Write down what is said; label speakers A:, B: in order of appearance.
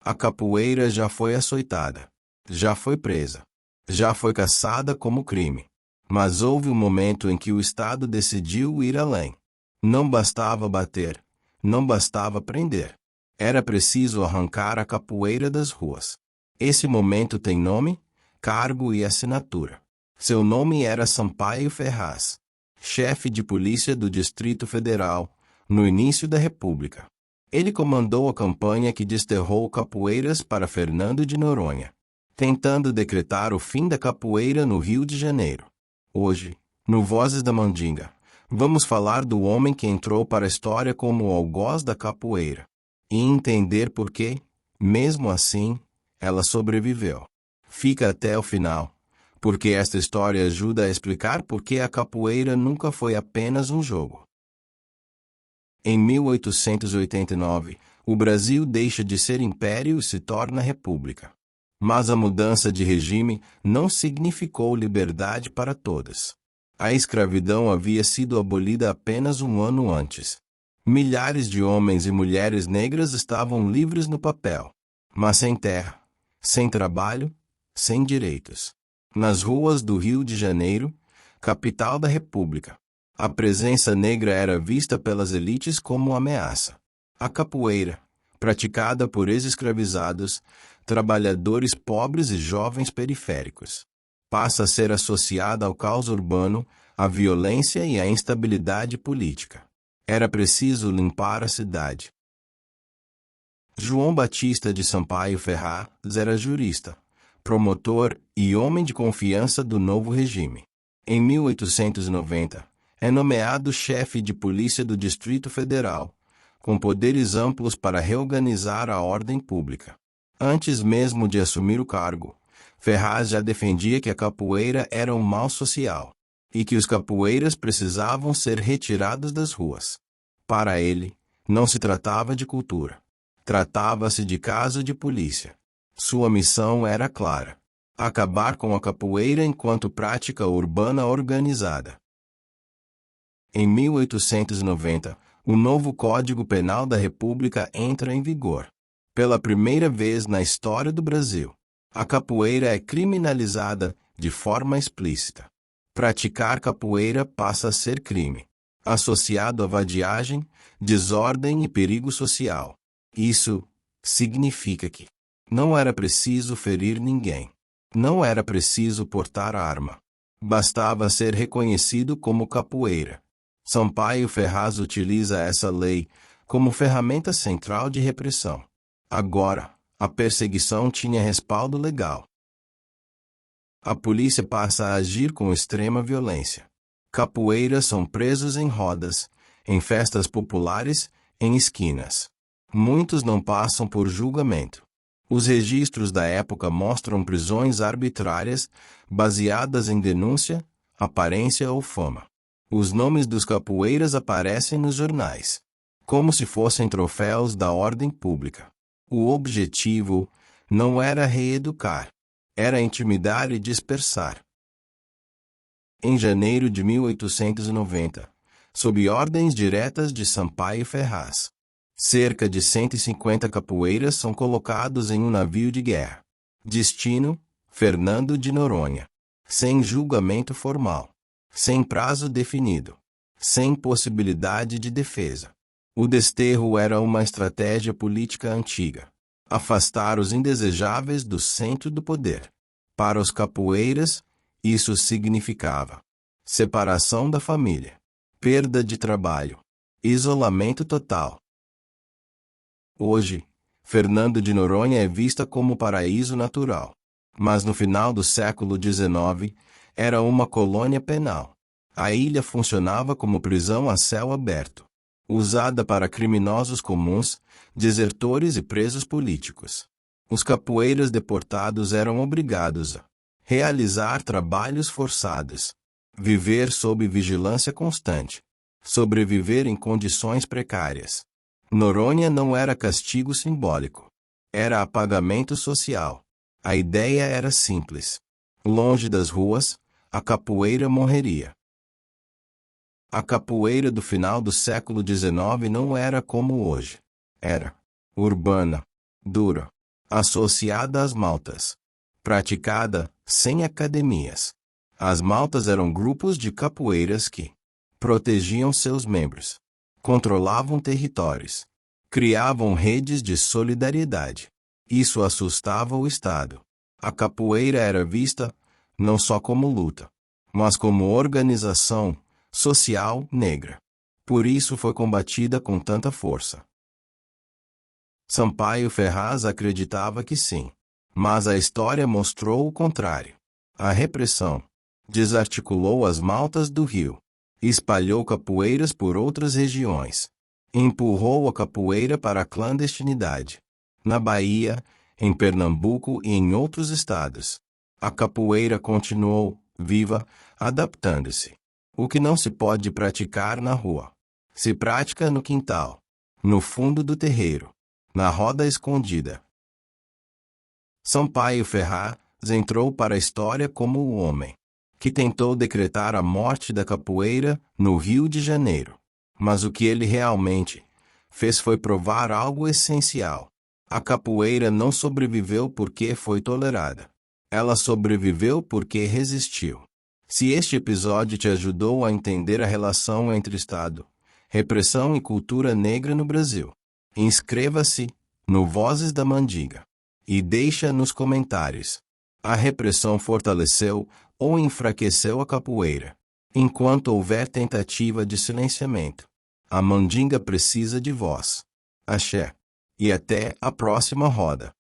A: A capoeira já foi açoitada. Já foi presa. Já foi caçada como crime. Mas houve um momento em que o Estado decidiu ir além. Não bastava bater. Não bastava prender. Era preciso arrancar a capoeira das ruas. Esse momento tem nome, cargo e assinatura. Seu nome era Sampaio Ferraz, chefe de polícia do Distrito Federal, no início da República. Ele comandou a campanha que desterrou capoeiras para Fernando de Noronha, tentando decretar o fim da capoeira no Rio de Janeiro. Hoje, no Vozes da Mandinga, vamos falar do homem que entrou para a história como o algoz da capoeira e entender por que, mesmo assim, ela sobreviveu. Fica até o final, porque esta história ajuda a explicar por que a capoeira nunca foi apenas um jogo. Em 1889, o Brasil deixa de ser império e se torna república. Mas a mudança de regime não significou liberdade para todas. A escravidão havia sido abolida apenas um ano antes. Milhares de homens e mulheres negras estavam livres no papel, mas sem terra, sem trabalho, sem direitos. Nas ruas do Rio de Janeiro, capital da República, a presença negra era vista pelas elites como ameaça. A capoeira, praticada por ex-escravizados, trabalhadores pobres e jovens periféricos, passa a ser associada ao caos urbano, à violência e à instabilidade política. Era preciso limpar a cidade. João Batista de Sampaio Ferraz era jurista, promotor e homem de confiança do novo regime. Em 1890, é nomeado chefe de polícia do Distrito Federal, com poderes amplos para reorganizar a ordem pública. Antes mesmo de assumir o cargo, Ferraz já defendia que a capoeira era um mal social e que os capoeiras precisavam ser retirados das ruas. Para ele, não se tratava de cultura. Tratava-se de caso de polícia. Sua missão era clara: acabar com a capoeira enquanto prática urbana organizada. Em 1890, o novo Código Penal da República entra em vigor. Pela primeira vez na história do Brasil, a capoeira é criminalizada de forma explícita. Praticar capoeira passa a ser crime, associado a vadiagem, desordem e perigo social. Isso significa que não era preciso ferir ninguém. Não era preciso portar arma. Bastava ser reconhecido como capoeira. Sampaio Ferraz utiliza essa lei como ferramenta central de repressão. Agora, a perseguição tinha respaldo legal. A polícia passa a agir com extrema violência. Capoeiras são presos em rodas, em festas populares, em esquinas. Muitos não passam por julgamento. Os registros da época mostram prisões arbitrárias, baseadas em denúncia, aparência ou fama. Os nomes dos capoeiras aparecem nos jornais, como se fossem troféus da ordem pública. O objetivo não era reeducar, era intimidar e dispersar. Em janeiro de 1890, sob ordens diretas de Sampaio Ferraz, cerca de 150 capoeiras são colocados em um navio de guerra. Destino: Fernando de Noronha. Sem julgamento formal. Sem prazo definido. Sem possibilidade de defesa. O desterro era uma estratégia política antiga. Afastar os indesejáveis do centro do poder. Para os capoeiras, isso significava separação da família, perda de trabalho, isolamento total. Hoje, Fernando de Noronha é vista como paraíso natural. Mas no final do século XIX, era uma colônia penal. A ilha funcionava como prisão a céu aberto, usada para criminosos comuns, desertores e presos políticos. Os capoeiras deportados eram obrigados a realizar trabalhos forçados, viver sob vigilância constante, sobreviver em condições precárias. Noronha não era castigo simbólico. Era apagamento social. A ideia era simples. Longe das ruas, a capoeira morreria. A capoeira do final do século XIX não era como hoje. Era urbana, dura, associada às maltas. Praticada sem academias. As maltas eram grupos de capoeiras que protegiam seus membros, controlavam territórios, criavam redes de solidariedade. Isso assustava o Estado. A capoeira era vista não só como luta, mas como organização social negra. Por isso foi combatida com tanta força. Sampaio Ferraz acreditava que sim, mas a história mostrou o contrário. A repressão desarticulou as maltas do Rio, espalhou capoeiras por outras regiões, empurrou a capoeira para a clandestinidade. Na Bahia, em Pernambuco e em outros estados, a capoeira continuou viva, adaptando-se. O que não se pode praticar na rua, se pratica no quintal, no fundo do terreiro, na roda escondida. Sampaio Ferraz entrou para a história como o homem que tentou decretar a morte da capoeira no Rio de Janeiro. Mas o que ele realmente fez foi provar algo essencial. A capoeira não sobreviveu porque foi tolerada. Ela sobreviveu porque resistiu. Se este episódio te ajudou a entender a relação entre Estado, repressão e cultura negra no Brasil, inscreva-se no Vozes da Mandinga e deixa nos comentários. A repressão fortaleceu ou enfraqueceu a capoeira? Enquanto houver tentativa de silenciamento, a mandinga precisa de voz. Axé. E até a próxima roda.